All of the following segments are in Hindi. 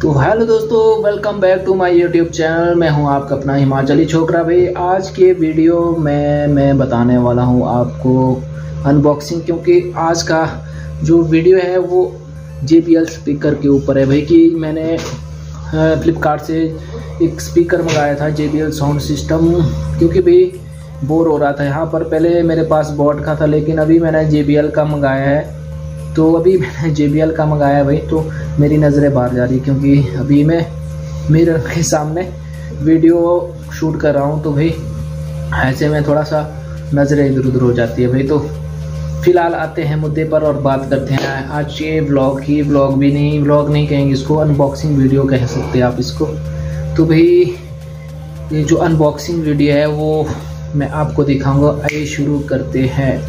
तो हेलो दोस्तों, welcome back to my YouTube channel. मैं हूं आपका अपना हिमाचली छोकरा भाई। आज के वीडियो में मैं बताने वाला हूं आपको अनबॉक्सिंग, क्योंकि आज का जो वीडियो है वो JBL स्पीकर के ऊपर है भाई। कि मैंने फ्लिपकार्ट से एक स्पीकर मंगाया था JBL साउंड सिस्टम, क्योंकि भाई बोर हो रहा था यहाँ पर। पहले मेरे पास बोट का था, लेकिन अभी मैंने JBL का मंगाया है। तो अभी मैंने JBL का मंगाया है भाई, तो मेरी नज़रें बाहर जा रही, क्योंकि अभी मैं मिरर के सामने वीडियो शूट कर रहा हूँ। तो भाई ऐसे में थोड़ा सा नज़रें इधर उधर हो जाती है भाई। तो फिलहाल आते हैं मुद्दे पर और बात करते हैं आज के व्लॉग की। व्लॉग नहीं कहेंगे इसको, अनबॉक्सिंग वीडियो कह सकते हैं आप इसको। तो भाई ये जो अनबॉक्सिंग वीडियो है वो मैं आपको दिखाऊंगा। आइए शुरू करते हैं।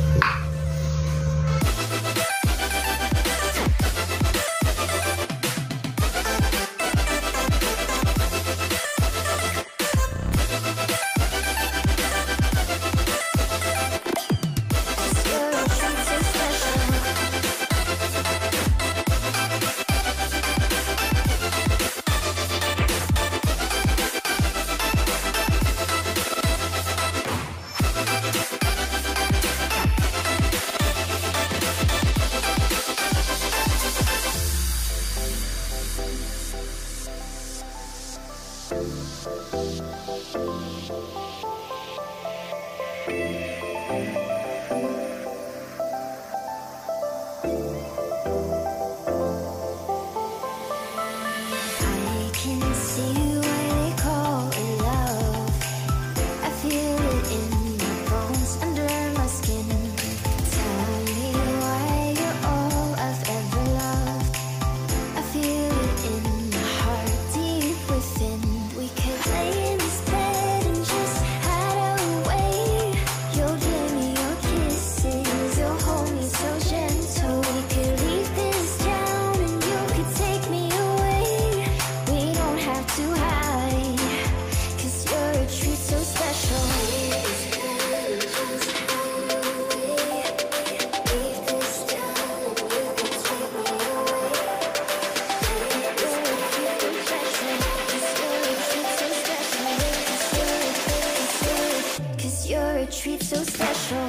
Treat so special.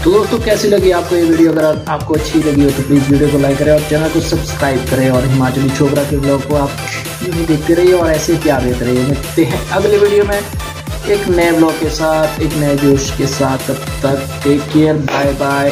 तो दोस्तों कैसी लगी आपको ये वीडियो? अगर आपको अच्छी लगी हो तो प्लीज़ वीडियो को लाइक करें और चैनल को सब्सक्राइब करें, और हिमाचली छोकरा के ब्लॉग को आप यूँ ही देखते रहिए और ऐसे प्यार देते रहिए। मिलते हैं अगले वीडियो में एक नए ब्लॉग के साथ, एक नए जोश के साथ। तब तक टेक केयर, बाय बाय।